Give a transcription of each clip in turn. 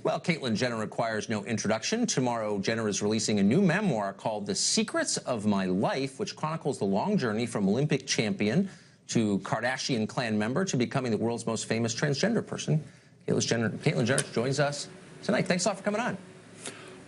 Well, Caitlyn Jenner requires no introduction. Tomorrow, Jenner is releasing a new memoir called The Secrets of My Life, which chronicles the long journey from Olympic champion to Kardashian clan member to becoming the world's most famous transgender person. Caitlyn Jenner joins us tonight. Thanks a lot for coming on.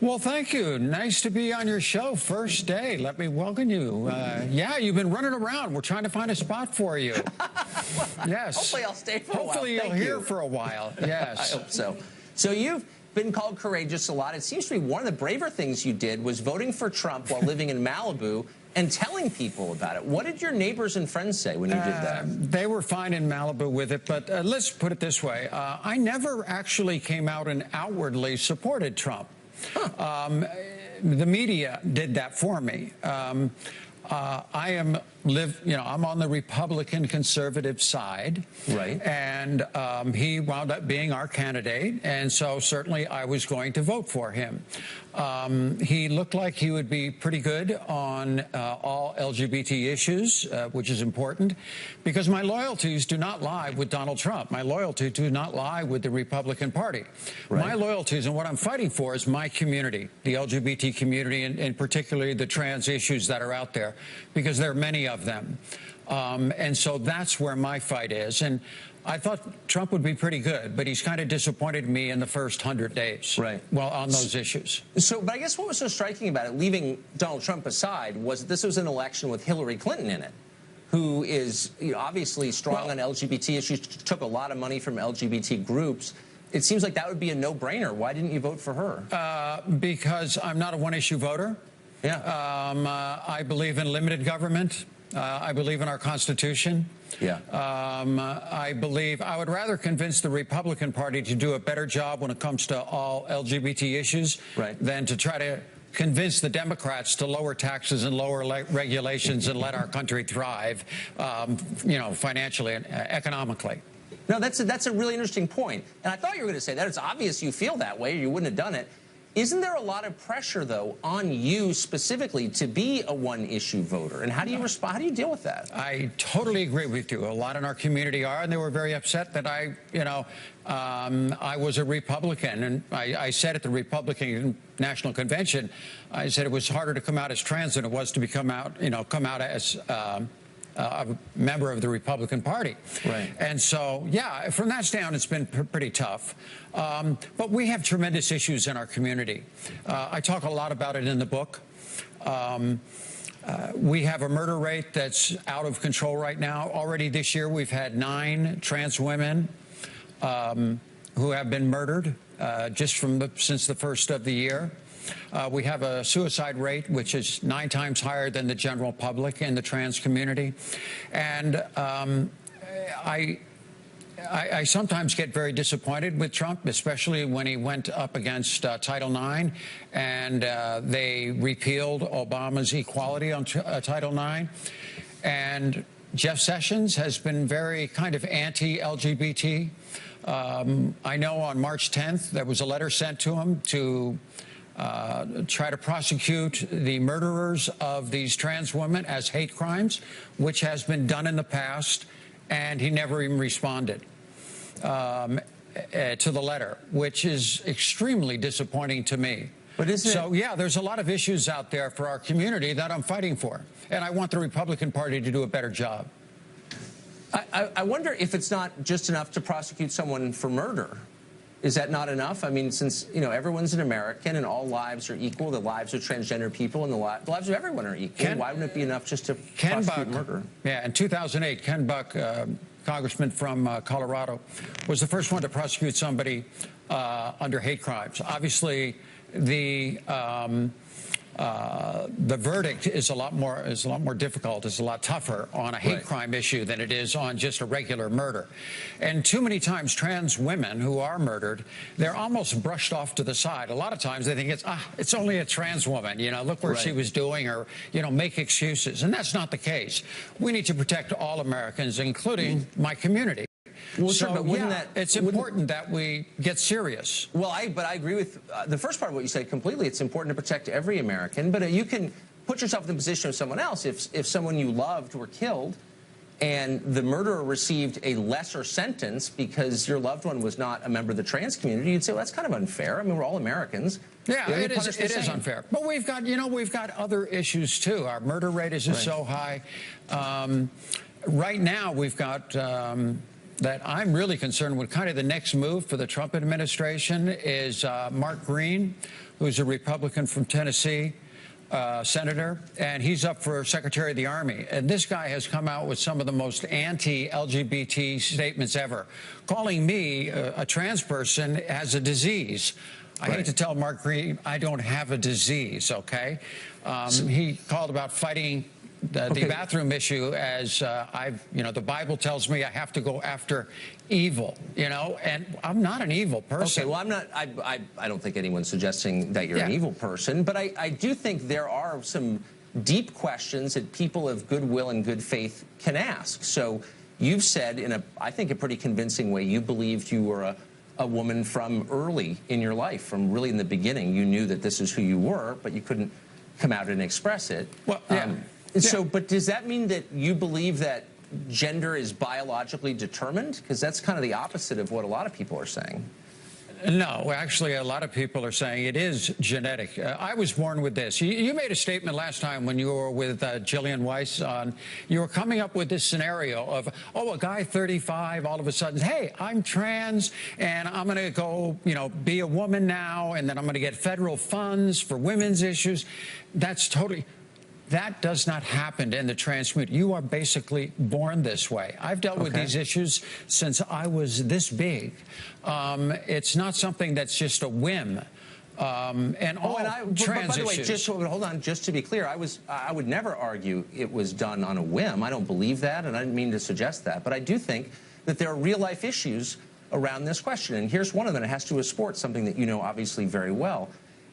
Well, thank you. Nice to be on your show. First day. Let me welcome you. Yeah, you've been running around. We're trying to find a spot for you. Well, yes. Hopefully I'll stay for a while. Hopefully you'll hear for a while. Yes. I hope so. So you've been called courageous a lot. It seems to be one of the braver things you did was voting for Trump while living in Malibu and telling people about it. What did your neighbors and friends say when you did that? They were fine in Malibu with it, but let's put it this way. I never actually came out and outwardly supported Trump. Huh. The media did that for me. I'm on the Republican conservative side, right? And he wound up being our candidate, and so certainly I was going to vote for him. He looked like he would be pretty good on all LGBT issues, which is important, because my loyalties do not lie with Donald Trump. My loyalties do not lie with the Republican Party. Right. My loyalties and what I'm fighting for is my community, the LGBT community, and particularly the trans issues that are out there, because there are many of them. And so that's where my fight is. And I thought Trump would be pretty good, but he's kind of disappointed me in the first 100 days. Right. Well, on those issues. So, but I guess what was so striking about it, leaving Donald Trump aside, was that this was an election with Hillary Clinton in it, who is obviously strong on LGBT issues, took a lot of money from LGBT groups. It seems like that would be a no-brainer. Why didn't you vote for her? Because I'm not a one-issue voter. Yeah. I believe in limited government. I believe in our Constitution. Yeah. I would rather convince the Republican Party to do a better job when it comes to all LGBT issues than to try to convince the Democrats to lower taxes and lower regulations and let our country thrive, financially and economically. No, that's a really interesting point. And I thought you were going to say that. It's obvious you feel that way, or you wouldn't have done it. Isn't there a lot of pressure, though, on you specifically to be a one-issue voter? And how do you respond? How do you deal with that? I totally agree with you. A lot in our community are, and they were very upset that I was a Republican. And I said at the Republican National Convention, I said it was harder to come out as trans than it was to come out as a member of the Republican Party. Right. And so, yeah, from that stand, it's been pretty tough. But we have tremendous issues in our community. I talk a lot about it in the book. We have a murder rate that's out of control right now. Already this year, we've had 9 trans women who have been murdered just since the first of the year. We have a suicide rate which is 9 times higher than the general public in the trans community. And I sometimes get very disappointed with Trump, especially when he went up against Title IX and they repealed Obama's equality on Title IX. And Jeff Sessions has been very kind of anti-LGBT. I know on March 10th there was a letter sent to him to try to prosecute the murderers of these trans women as hate crimes, which has been done in the past, and he never even responded to the letter, which is extremely disappointing to me. But yeah, there's a lot of issues out there for our community that I'm fighting for, and I want the Republican Party to do a better job. I wonder if it's not just enough to prosecute someone for murder. Is that not enough? I mean, since, everyone's an American and all lives are equal, the lives of transgender people and the lives of everyone are equal, why wouldn't it be enough just to prosecute murder? Yeah, in 2008, Ken Buck, congressman from Colorado, was the first one to prosecute somebody under hate crimes. Obviously, the verdict is a lot more difficult, is a lot tougher on a hate crime issue than it is on just a regular murder. And too many times trans women who are murdered, they're almost brushed off to the side. A lot of times they think it's only a trans woman, look where she was doing, or make excuses. And that's not the case. We need to protect all Americans, including my community. Well, sure, but it's important that we get serious. Well, but I agree with the first part of what you said completely. It's important to protect every American, but you can put yourself in the position of someone else. If someone you loved were killed and the murderer received a lesser sentence because your loved one was not a member of the trans community, you'd say, well, that's kind of unfair. I mean, we're all Americans. Yeah, it is unfair. But we've got, we've got other issues, too. Our murder rate is just so high. Right now, we've got that I'm really concerned with kind of the next move for the Trump administration is Mark Green, who's a Republican from Tennessee, senator, and he's up for Secretary of the Army. And this guy has come out with some of the most anti-LGBT statements ever, calling me, a trans person, as a disease. I hate to tell Mark Green I don't have a disease, okay? He called about fighting the bathroom issue as the Bible tells me I have to go after evil, and I'm not an evil person. Okay, well, I'm not, I don't think anyone's suggesting that you're an evil person, but I do think there are some deep questions that people of goodwill and good faith can ask. So you've said in I think a pretty convincing way, you believed you were a woman from early in your life, from really in the beginning. You knew that this is who you were, but you couldn't come out and express it. Well, So, but does that mean that you believe that gender is biologically determined? Because that's kind of the opposite of what a lot of people are saying. No, actually, a lot of people are saying it is genetic. I was born with this. You made a statement last time when you were with Jillian Weiss on, you were coming up with this scenario of, a guy 35, all of a sudden, hey, I'm trans, and I'm going to go, be a woman now, and then I'm going to get federal funds for women's issues. That does not happen in the trans community. You are basically born this way. I've dealt with these issues since I was this big. It's not something that's just a whim. Trans by the way, issues. hold on, just to be clear, I would never argue it was done on a whim. I don't believe that, and I didn't mean to suggest that. But I do think that there are real-life issues around this question. And here's one of them. It has to do with sports, something that you know obviously very well.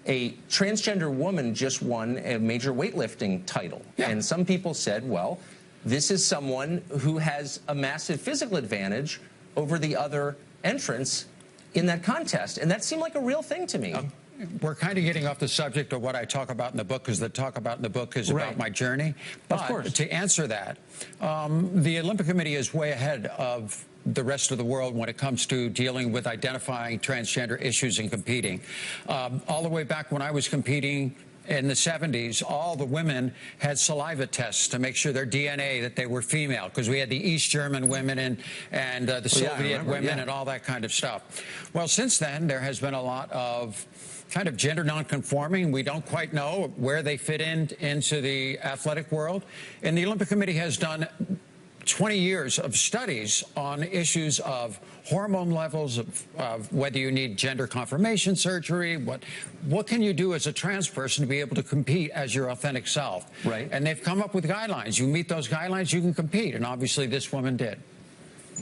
A transgender woman just won a major weightlifting title. Yeah. And some people said, well, this is someone who has a massive physical advantage over the other entrants in that contest. And that seemed like a real thing to me. We're kind of getting off the subject of what I talk about in the book, because the talk about in the book is about my journey. But of course, to answer that, the Olympic Committee is way ahead of the rest of the world when it comes to dealing with identifying transgender issues and competing. All the way back when I was competing in the 70s, all the women had saliva tests to make sure their DNA, that they were female, because we had the East German women and the Soviet women and all that kind of stuff. Well, since then, there has been a lot of kind of gender nonconforming. We don't quite know where they fit into the athletic world. And the Olympic Committee has done 20 years of studies on issues of hormone levels, of whether you need gender confirmation surgery, what can you do as a trans person to be able to compete as your authentic self. Right. And they've come up with guidelines. You meet those guidelines, you can compete. And obviously this woman did.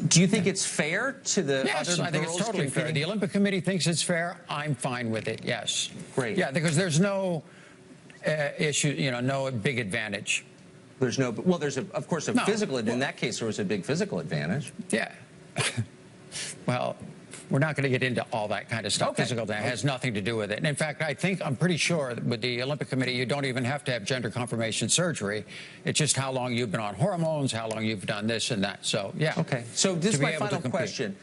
Do you think it's fair to the yes, other I think it's totally competing? fair. The Olympic Committee thinks it's fair. I'm fine with it, yes. Great. Yeah, because there's no issue, no big advantage. There's no, well, there's, of course, a physical, in that case, there was a big physical advantage. Yeah. Well, we're not going to get into all that kind of stuff. Physical advantage has nothing to do with it. And in fact, I'm pretty sure that with the Olympic Committee, you don't even have to have gender confirmation surgery. It's just how long you've been on hormones, how long you've done this and that. So, yeah. Okay. So this is my final question.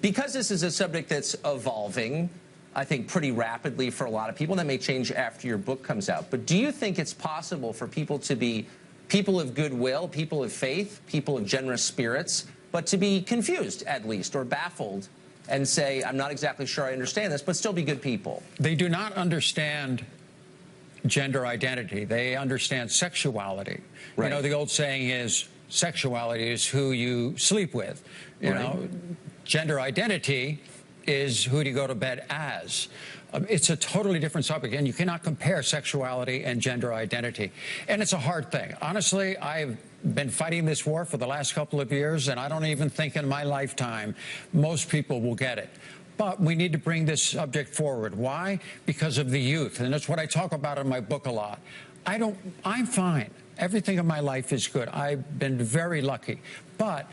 Because this is a subject that's evolving, I think, pretty rapidly for a lot of people, and that may change after your book comes out. But do you think it's possible for people to be people of goodwill, people of faith, people of generous spirits, but to be confused, at least, or baffled, and say, I'm not exactly sure I understand this, but still be good people? They do not understand gender identity. They understand sexuality. Right. The old saying is, sexuality is who you sleep with. You know, gender identity is who do you go to bed as. It's a totally different subject, and you cannot compare sexuality and gender identity. And it's a hard thing. Honestly, I've been fighting this war for the last couple of years, and I don't even think in my lifetime most people will get it. But we need to bring this subject forward. Why? Because of the youth, and that's what I talk about in my book a lot. I'm fine. Everything in my life is good. I've been very lucky. But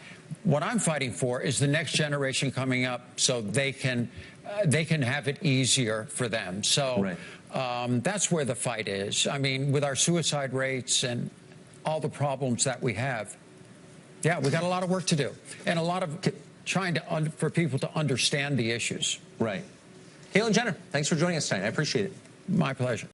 what I'm fighting for is the next generation coming up so they can have it easier for them. So that's where the fight is. I mean, with our suicide rates and all the problems that we have, Yeah, we got a lot of work to do, and a lot of trying to for people to understand the issues. Right. Caitlyn Jenner, thanks for joining us tonight. I appreciate it. My pleasure.